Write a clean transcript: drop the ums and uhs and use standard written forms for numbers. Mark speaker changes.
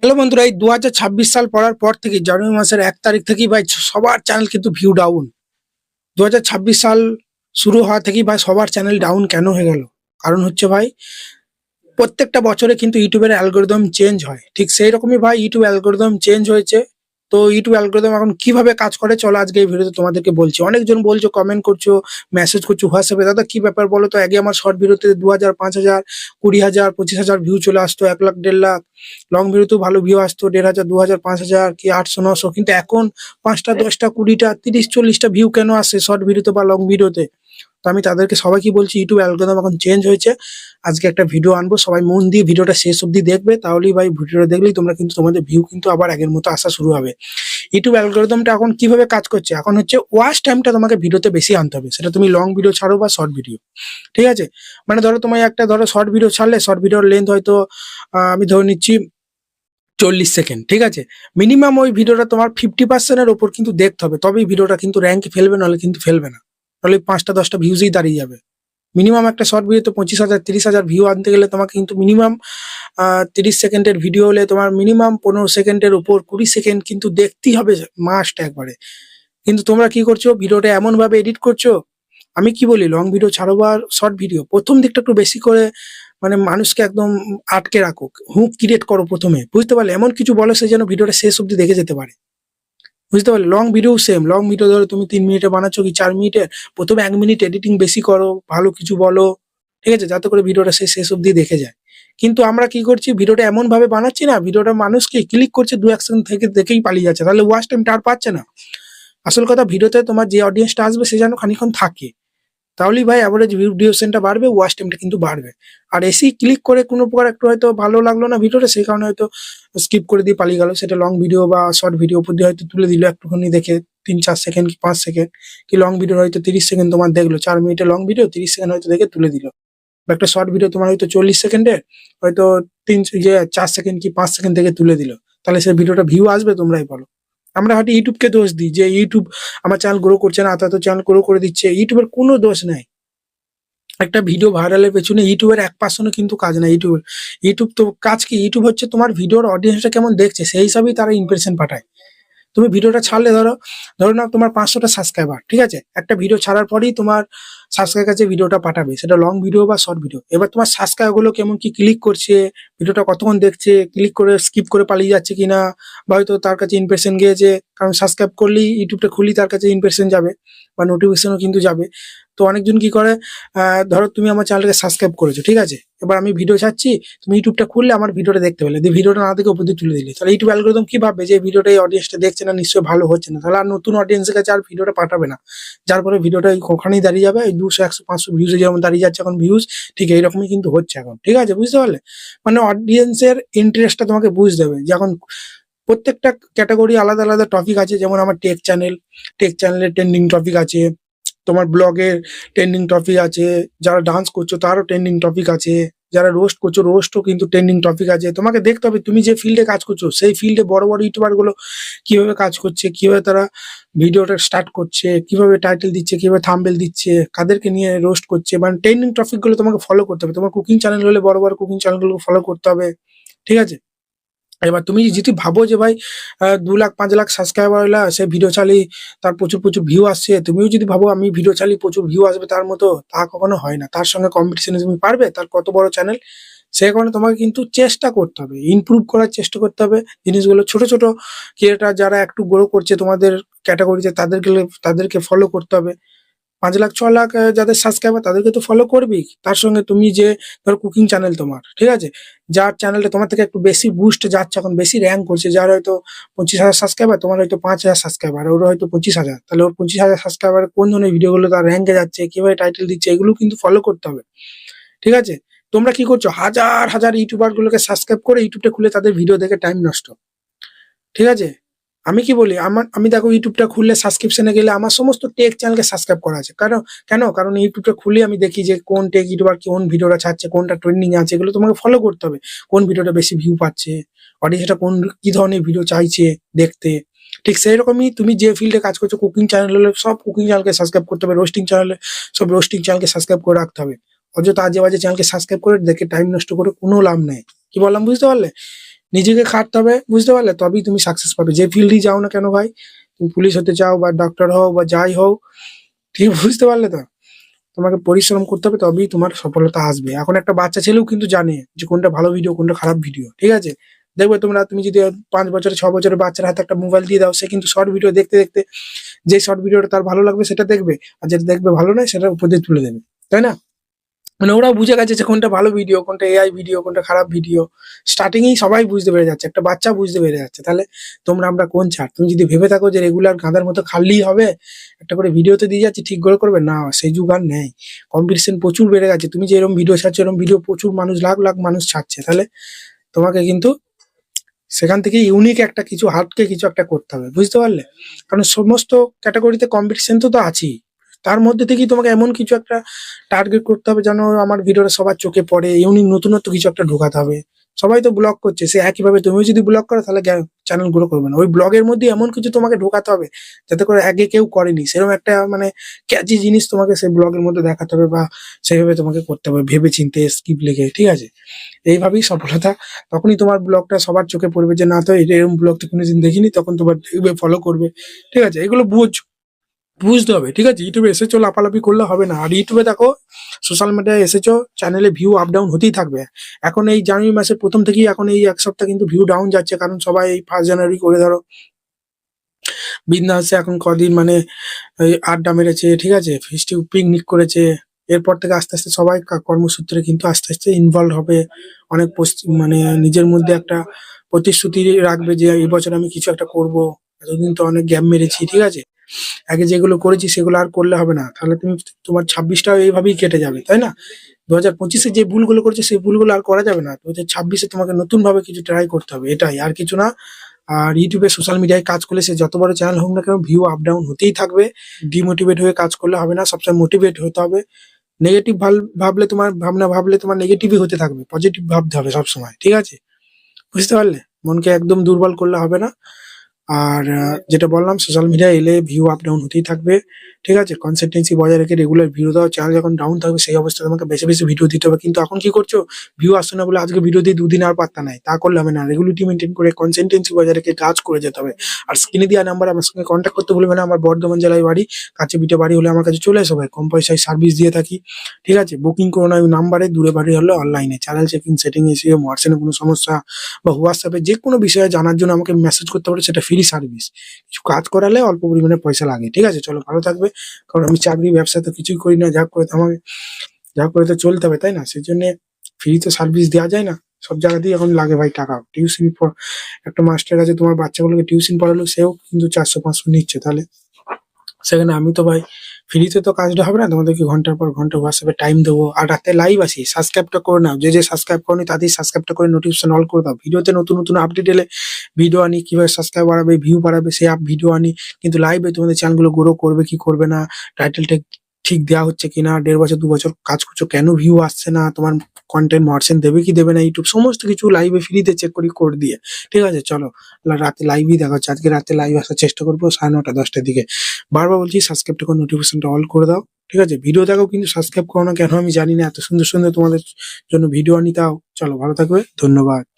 Speaker 1: Hello বন্ধুরা, এই 2026 সাল পড়ার পর থেকে জানুয়ারি মাসের 1 তারিখ থেকেই ভাই সবার চ্যানেল কিন্তু ভিউ ডাউন। 2026 সাল শুরু হওয়া থেকেই ভাই সবার চ্যানেল ডাউন কেন হয়ে গেল? কারণ হচ্ছে ভাই, প্রত্যেকটা বছরে কিন্তু ইউটিউবের অ্যালগরিদম চেঞ্জ হয়। ঠিক সেই রকমই ভাই ইউটিউব অ্যালগরিদম চেঞ্জ হয়েছে। তো ইউটিউব অ্যালগরিদম এখন কিভাবে কাজ করে চলো আজকে এই ভিডিওতে তোমাদেরকে বলছি। অনেকজন বলছো, কমেন্ট করছো, মেসেজ করছো হোয়াটসঅ্যাপে, দাদা কি ব্যাপার বলো তো? আগে আমার শর্ট ভিডিওতে 2000, 5000, 20,000, 25,000 ভিউ চলে আসতো, 1 লাখ, 1.5 লাখ। লং ভিডিওতেও ভালো ভিউ আসতো, 1,500, 2,000, 5,000 কি 800, 900। কিন্তু এখন 5টা, 10টা, 20টা, 30, 40টা ভিউ কেন আসে শর্ট ভিডিওতে বা লং ভিডিওতে? তো আমি তাদেরকে সবাইকে বলছি, ইউটিউব অ্যালগরিদম এখন চেঞ্জ হয়েছে। আজকে একটা ভিডিও আনবো, সবাই মন দিয়ে ভিডিওটা শেষ অবধি দেখবে, তাহলেই ভাই ভিডিওটা দেখলেই তোমরা কিন্তু তোমাদের ভিউ কিন্তু আবার আগের মতো আসা শুরু হবে। ইউটিউব অ্যালগরিদমটা এখন কিভাবে কাজ করছে, এখন হচ্ছে ওয়াচ টাইমটা তোমাকে ভিডিওতে বেশি আনতে হবে, সেটা তুমি লং ভিডিও ছাড়ো বা শর্ট ভিডিও। ঠিক আছে? মানে ধরো তোমায় একটা ধরো শর্ট ভিডিও ছাড়লে, শর্ট ভিডিওর লেন্থ হয়তো আমি ধরে নিচ্ছি 40 সেকেন্ড। ঠিক আছে? মিনিমাম ওই ভিডিওটা তোমার 50%-এর ওপর কিন্তু দেখতে হবে, তবেই ভিডিওটা কিন্তু র্যাঙ্কে ফেলবে, নাহলে কিন্তু ফেলবে না। তাহলে 5টা 10টা ভিউজই দাঁড়িয়ে যাবে। মিনিমাম একটা শর্ট ভিডিওতে 25,000, 30,000 ভিউ আনতে গেলে তোমাকে কিন্তু মিনিমাম 30 সেকেন্ডের ভিডিও হলে তোমার মিনিমাম 15 সেকেন্ডের উপর 20 সেকেন্ড কিন্তু দেখতেই হবে, মাস্ট একবারে। কিন্তু তোমরা কি করছো, ভিডিওটা এমন ভাবে এডিট করছো। আমি কি বলি, লং ভিডিও ছাড়ো বা শর্ট ভিডিও, প্রথম দিকটা একটু বেশি করে, মানে মানুষকে একদম আটকে রাখো, হুক ক্রিয়েট করো প্রথমে, বুঝতে পারলে? এমন কিছু বলো সে যেন ভিডিওটা শেষ অব্দি দেখে যেতে পারে, বুঝতে পারলে? Long video same, long video ধরো তুমি 3 মিনিটে বানাচ্ছ কি 4 মিনিটের, প্রথমে 1 মিনিট এডিটিং বেশি করো, ভালো কিছু বলো। ঠিক আছে? যাতে করে ভিডিওটা সে শেষ অব্দি দেখে যায়। কিন্তু আমরা কি করছি, ভিডিওটা এমন ভাবে বানাচ্ছি না, ভিডিওটা মানুষকে ক্লিক করছে 2 এক সেকেন্ড থেকে দেখেই পালিয়ে যাচ্ছে, তাহলে ওয়াচ টাইমটা আর পাচ্ছে না। আসল কথা, ভিডিওতে তোমার যে অডিয়েন্সটা আসবে সে যেন খানিকক্ষণ থাকে, তাহলেই ভাই অ্যাভারেজ ভিউ ডিউরেশনটা বাড়বে, ওয়াচ টাইমটা কিন্তু বাড়বে। আর এসি ক্লিক করে কোনো প্রকার একটু হয়তো ভালো লাগলো না ভিডিওটা, সেই কারণে হয়তো স্কিপ করে দিয়ে পালিয়ে গেল, সেটা লং ভিডিও বা শর্ট ভিডিও উপর দিয়ে হয়তো তুলে দিল একটুখানি দেখে, 3-4 সেকেন্ড কি 5 সেকেন্ড, কি লং ভিডিও হয়তো 30 সেকেন্ড তোমার দেখলো, 4 মিনিটের লং ভিডিও 30 সেকেন্ড হয়তো দেখে তুলে দিল। বা একটা শর্ট ভিডিও তোমার হয়তো 40 সেকেন্ডের, হয়তো 4 সেকেন্ড কি 5 সেকেন্ড থেকে তুলে দিল, তাহলে সেই ভিডিওটা ভিউ আসবে? তোমরাই বলো। আমরা হয়তো ইউটিউবকে দোষ দিই যে ইউটিউব আমার চ্যানেল গ্রো করছে না, এত চ্যানেল গ্রো করে দিচ্ছে। ইউটিউবের কোনো দোষ নাই। একটা ভিডিও ভাইরালের পেছনে ইউটিউবের 1% কিন্তু কাজ নাই। ইউটিউব তো কাজ কি, ইউটিউব হচ্ছে তোমার ভিডিওর অডিয়েন্সটা কেমন দেখছে সেই হিসাবেই তারা ইমপ্রেশন পাঠায়। তুমি ভিডিওটা ছাড়লে, ধরো ধরো না তোমার 500টা সাবস্ক্রাইবার, ঠিক আছে? একটা ভিডিও ছাড়ার পরেই তোমার সাবস্ক্রাইবার কাছে ভিডিওটা পাঠাবে, সেটা লং ভিডিও বা শর্ট ভিডিও। এবার তোমার সাবস্ক্রাইবার গুলো কেমন কি ক্লিক করছে, ভিডিওটা কতক্ষণ দেখছে, ক্লিক করে স্কিপ করে পালিয়ে যাচ্ছে কিনা, বা হয়তো তার কাছে ইমপ্রেশন গিয়েছে, কারণ সাবস্ক্রাইব করলেই ইউটিউবটা খুলি তার কাছে ইমপ্রেশন যাবে বা নোটিফিকেশনও কিন্তু যাবে। তো অনেকজন কি করে, ধরো তুমি আমার চ্যানেলকে সাবস্ক্রাইব করেছো, ঠিক আছে? এবার আমি ভিডিও ছাড়ছি, তুমি ইউটিউবটা খুললে আমার ভিডিওটা দেখতে পেলে, দিয়ে ভিডিওটা না দেখে উপর দিয়ে তুলে দিলে, তাহলে ইউটিউব অ্যালগরিদম কি ভাববে যে এই ভিডিওটা এই অডিয়েন্সটা দেখছে না, নিশ্চয়ই ভালো হচ্ছে না, তাহলে আর নতুন অডিয়েন্সের কাছে আর ভিডিওটা পাঠাবে না। যার ফলে ভিডিওটা ওখানেই দাঁড়িয়ে যাবে, এই 200, 100, 500 ভিউজে যেমন দাঁড়িয়ে যাচ্ছে এখন ভিউজ, ঠিক এইরকমই কিন্তু হচ্ছে এখন। ঠিক আছে? বুঝতে পারলে? মানে অডিয়েন্সের ইন্টারেস্টটা তোমাকে বুঝতে হবে যে এখন প্রত্যেকটা ক্যাটাগরি আলাদা আলাদা টপিক আছে। যেমন আমার টেক চ্যানেলের ট্রেন্ডিং টপিক আছে, তোমার ব্লগের ট্রেন্ডিং টপিক আছে, যারা ডান্স করছো তারও ট্রেন্ডিং টপিক আছে, যারা রোস্ট করছো রোস্টও কিন্তু ট্রেন্ডিং টপিক আছে। তোমাকে দেখতে হবে তুমি যে ফিল্ডে কাজ করছো সেই ফিল্ডে বড় বড় ইউটিউবার গুলো কিভাবে কাজ করছে, কিভাবে তারা ভিডিওটা স্টার্ট করছে, কিভাবে টাইটেল দিচ্ছে, কিভাবে থাম্বনেল দিচ্ছে, কাদেরকে নিয়ে রোস্ট করছে, মানে ট্রেন্ডিং টপিক গুলো তোমাকে ফলো করতে হবে। তোমার কুকিং চ্যানেল হলে বড় বড় কুকিং চ্যানেলগুলো ফলো করতে হবে। ঠিক আছে? এবার তুমি যদি ভাবো যে ভাই 2 লাখ 5 লাখ সাবস্ক্রাইবার হলে সে ভিডিও চালিয়ে তার প্রচুর প্রচুর ভিউ আসছে, তুমিও যদি ভাবো আমি ভিডিও চালিয়ে প্রচুর ভিউ আসবে তার মতো, তা কখনো হয় না। তার সঙ্গে কম্পিটিশনে তুমি পারবে? তার কত বড় চ্যানেল, সে কারণে তোমাকে কিন্তু চেষ্টা করতে হবে, ইমপ্রুভ করার চেষ্টা করতে হবে জিনিসগুলো। ছোট ছোট ক্রিয়েটার যারা একটু গ্রো করছে তোমাদের ক্যাটাগরিতে, তাদেরকে ফলো করতে হবে। 5 লাখ 6 লাখ যাদের সাবস্ক্রাইবার তাদেরকে তো ফলো করবেই। তার সঙ্গে তুমি যে ধরো কুকিং চ্যানেল তোমার, ঠিক আছে? যার চ্যানেলটা তোমার থেকে একটু বেশি বুস্ট যাচ্ছে, এখন বেশি র্যাঙ্ক করছে, যার হয়তো 25,000 সাবস্ক্রাইবার, তোমার হয়তো 5,000 সাবস্ক্রাইবার, ওর হয়তো 25,000, তাহলে ওর 25,000 সাবস্ক্রাইবার কোন ধরনের ভিডিওগুলো তার র্যাঙ্কে যাচ্ছে, কিভাবে টাইটেল দিচ্ছে, এগুলো কিন্তু ফলো করতে হবে। ঠিক আছে? তোমরা কি করছো, হাজার হাজার ইউটিউবার গুলোকে সাবস্ক্রাইব করে ইউটিউবটা খুলে তাদের ভিডিও দেখে টাইম নষ্ট। ঠিক আছে? আমি কি বলি, আমি দেখো ইউটিউবটা খুললে সাবস্ক্রিপশনে গেলে আমার সমস্ত টেক চ্যানেলকে সাবস্ক্রাইব করা আছে। কারণ ইউটিউবটা খুলে আমি দেখি যে কোন টেক ইউটিউবার কোন ভিডিওটা ছাড়ছে, কোনটা ট্রেন্ডিং আছে, এগুলো তোমাকে ফলো করতে হবে। কোন ভিডিওটা বেশি ভিউ পাচ্ছে, অডিয়েন্সটা কি ধরনের ভিডিও চাইছে দেখতে। ঠিক সেই রকমই তুমি যে ফিল্ডে কাজ করছো, কুকিং চ্যানেল হলে সব কুকিং চ্যানেলকে সাবস্ক্রাইব করতে হবে, রোস্টিং চ্যানেলে সব রোস্টিং চ্যানেলকে সাবস্ক্রাইব করে রাখতে হবে। অযথা আজে বাজে চ্যানেলকে সাবস্ক্রাইব করে দেখে টাইম নষ্ট করে কোনো লাভ নেই। কি বললাম বুঝতে পারলে? নিজেকে খাটতে হবে, বুঝতে পারলে? তবেই তুমি সাকসেস পাবে। যে ফিল্ডেই যাও না কেন ভাই, তুমি পুলিশ হতে চাও বা ডক্টর হও বা যাই হও, ঠিক বুঝতে পারলে তো? তোমাকে পরিশ্রম করতে হবে, তবেই তোমার সফলতা আসবে। এখন একটা বাচ্চা ছেলেও কিন্তু জানে যে কোনটা ভালো ভিডিও, কোনটা খারাপ ভিডিও, ঠিক আছে? দেখবে তুমি যদি 5 বছরের 6 বছরের বাচ্চার হাতে একটা মোবাইল দিয়ে দাও, সে কিন্তু শর্ট ভিডিও দেখতে দেখতে যে শর্ট ভিডিওটা তার ভালো লাগবে সেটা দেখবে, আর যেটা দেখবে ভালো নয় সেটা উপর দিয়ে তুলে দেবে, তাই না? মানে ওরা বুঝে গেছে যে কোনটা ভালো ভিডিও, কোনটা এআই ভিডিও, কোনটা খারাপ ভিডিও। স্টার্টিংয়েই সবাই বুঝতে পেরে যাচ্ছে, একটা বাচ্চা বুঝতে পেরে যাচ্ছে। তাহলে আমরা কোন ছাড়? তুমি যদি ভেবে থাকো যে রেগুলার গাধার মতো খাটলেই হবে, একটা করে ভিডিওতে দিয়ে যাচ্ছি ঠিক করে করবে, না, সেই যুগ আর নেই। কম্পিটিশন প্রচুর বেড়ে গেছে। তুমি যে এরকম ভিডিও ছাড়ছো, এরকম ভিডিও প্রচুর মানুষ, লাখ লাখ মানুষ ছাড়ছে। তাহলে তোমাকে কিন্তু সেখান থেকে ইউনিক একটা কিছু, হাটকে কিছু একটা করতে হবে, বুঝতে পারলে? কারণ সমস্ত ক্যাটাগরিতে কম্পিটিশন তো আছেই। তার মধ্যে থেকেই তোমাকে এমন কিছু একটা টার্গেট করতে হবে যেন আমার ভিডিওটা সবার চোখে পড়ে, ইউনিক নতুনত্ব কিছু একটা ঢোকাতে হবে। সবাই তো ব্লগ করছে, সে একইভাবে তুমিও যদি ব্লগ করো তাহলে চ্যানেল গ্রো করবে না। ওই ব্লগের মধ্যে এমন কিছু তোমাকে ঢোকাতে হবে যাতে করে আগে কেউ করেনি সেরকম একটা মানে ক্যাচি জিনিস তোমাকে সেই ব্লগের মধ্যে দেখাতে হবে, বা সেইভাবে তোমাকে করতে হবে ভেবে চিন্তে স্ক্রিপ্ট লিখে, ঠিক আছে? এইভাবেই সফলতা। তখনই তোমার ব্লগটা সবার চোখে পড়বে যে না, তো এরকম ব্লগ তো কোনোদিন দেখিনি, তখন তোমার দেখবে, ফলো করবে, ঠিক আছে? এগুলো বুঝতে হবে, ঠিক আছে? ইউটিউবে এসেছো লাফালাফি করলে হবে না। আর ইউটিউবে দেখো, সোশ্যাল মিডিয়ায় এসেছো, চ্যানেলে ভিউ আপ ডাউন হতেই থাকবে। এখন এই জানুয়ারি মাসের প্রথম থেকেই এখন এই এক সপ্তাহ কিন্তু ভিউ ডাউন যাচ্ছে, কারণ সবাই এই 1 জানুয়ারি করে ধরো বিন্দাসে এখন কদিন মানে এই আড্ডা মেরেছে, ঠিক আছে? ফিস্টি পিকনিক করেছে। এরপর থেকে আস্তে আস্তে সবাই কর্মসূত্রে কিন্তু আস্তে আস্তে ইনভলভ হবে। অনেক মানে নিজের মধ্যে একটা প্রতিশ্রুতি রাখবে যে এই বছর আমি কিছু একটা করব। এতদিন তো অনেক গ্যাপ মেরেছি, ঠিক আছে? আগে যেগুলো করেছি সেগুলো আর করলে হবে না। তাহলে তোমার 26টা এইভাবেই কেটে যাবে, তাই না? 2025-এ যে ভুলগুলো করেছে সেই ভুলগুলো আর করা যাবে না। 2026-এ তোমাকে নতুন ভাবে কিছু ট্রাই করতে হবে, এটাই আর কিছু না। আর ইউটিউবে সোশ্যাল মিডিয়ায় কাজ করলে সে যত বড় চ্যানেল হোক না কেন, ভিউ আপ ডাউন হতেই থাকবে। ডিমোটিভেট হয়ে কাজ করলে হবে না, সবসময় মোটিভেট হতে হবে। নেগেটিভ ভাবলে তোমার নেগেটিভই হতে থাকবে, পজিটিভ ভাবতে হবে সবসময়, ঠিক আছে? বুঝতে পারলে? মনকে একদম দুর্বল করলে হবে না। আর যেটা বললাম, সোশ্যাল মিডিয়ায় এলে ভিউ আপ ডাউন হতেই থাকবে, ঠিক আছে? কনসিস্টেন্সি বজায় রেখে রেগুলার ভিডিও দাও। চ্যানেল যখন ডাউন থাকবে সেই অবস্থায় তোমাকে বেশি বেশি ভিডিও দিতে হবে। কিন্তু এখন কি করছো, ভিউ আসছে না বলে আজকে ভিডিও দিয়ে 2 দিন আর পাত্তা নাই, তা করলে হবে না। রেগুলারিটি মেনটেন করে কনসিস্টেন্সি বজায় রেখে কাজ করে যেতে হবে। আর স্ক্রিনে দেওয়া নাম্বার আমার সঙ্গে কন্ট্যাক্ট করতে ভুলবে না। আমার বর্ধমান জেলায় বাড়ি, কাছে পিঠে বাড়ি হলে আমার কাছে চলে এসো ভাই, কম পয়সায় সার্ভিস দিয়ে থাকি, ঠিক আছে? বুকিং করো না ওই নাম্বারে, দূরে বাড়ি হলে অনলাইনে। চ্যানেল চেকিং, সেটিং, এসিও, মার্চেন্টে কোনো সমস্যা বা হোয়াটসঅ্যাপে যে কোনো বিষয়ে জানার জন্য আমাকে মেসেজ করতে পারো, সেটা ফ্রি সার্ভিস। কিছু কাজ করালে অল্প পরিমাণে পয়সা লাগে, ঠিক আছে? চলো, ভালো থাকবে। কারণ আমি চাকরি ব্যবসা তো কিছুই করি না, যা করে তো চলতে হবে, তাই না? সেই জন্য ফ্রি তো সার্ভিস দেওয়া যায় না। সব জায়গাতেই এখন লাগে ভাই টাকা। টিউশন, একটা মাস্টার আছে তোমার বাচ্চাগুলোকে টিউশন পড়ালো, সেও কিন্তু 400-500 নিচ্ছে। তাহলে সেখানে আমি তো ভাই ফ্রিতে তো কাজটা হবে না, তোমাদেরকে ঘন্টার পর ঘন্টা হোয়াটসঅ্যাপে টাইম দেবো। আর রাতে লাইভ আসি, সাবস্ক্রাইবটা করে নাও। যে সাবস্ক্রাইব করনি তাদের সাবস্ক্রাইবটা করে নোটিফিকেশন অল করে দাও। ভিডিওতে নতুন নতুন আপডেট এলে ভিডিও আনি, কিভাবে সাবস্ক্রাইব বাড়াবে, ভিউ বাড়াবে, সেই ভিডিও আনি। কিন্তু লাইভে তোমাদের চ্যানেলগুলো গ্রো করবে কি করবে না, টাইটেলটা ঠিক দেওয়া হচ্ছে কিনা, 1.5 বছর 2 বছর কাজ করছো কেন ভিউ আসছে না, তোমার কন্টেন্ট মার্চেন্ট দেবে কি দেবে না, ইউটিউব সমস্ত কিছু লাইভে ফ্রিতে চেক করি কোড দিয়ে, ঠিক আছে? চলো, রাতে লাইভই দেখা হচ্ছে। আজকে রাতে লাইভ আসার চেষ্টা করবো 9:30-10টার দিকে। বারবার বলছি সাবস্ক্রাইবটা করে নোটিফিকেশনটা অল করে দাও, ঠিক আছে? ভিডিও দেখো কিন্তু সাবস্ক্রাইব করো না কেন আমি জানি না। এত সুন্দর সুন্দর তোমাদের জন্য ভিডিও আনি, তাও। চলো, ভালো থাকবে, ধন্যবাদ।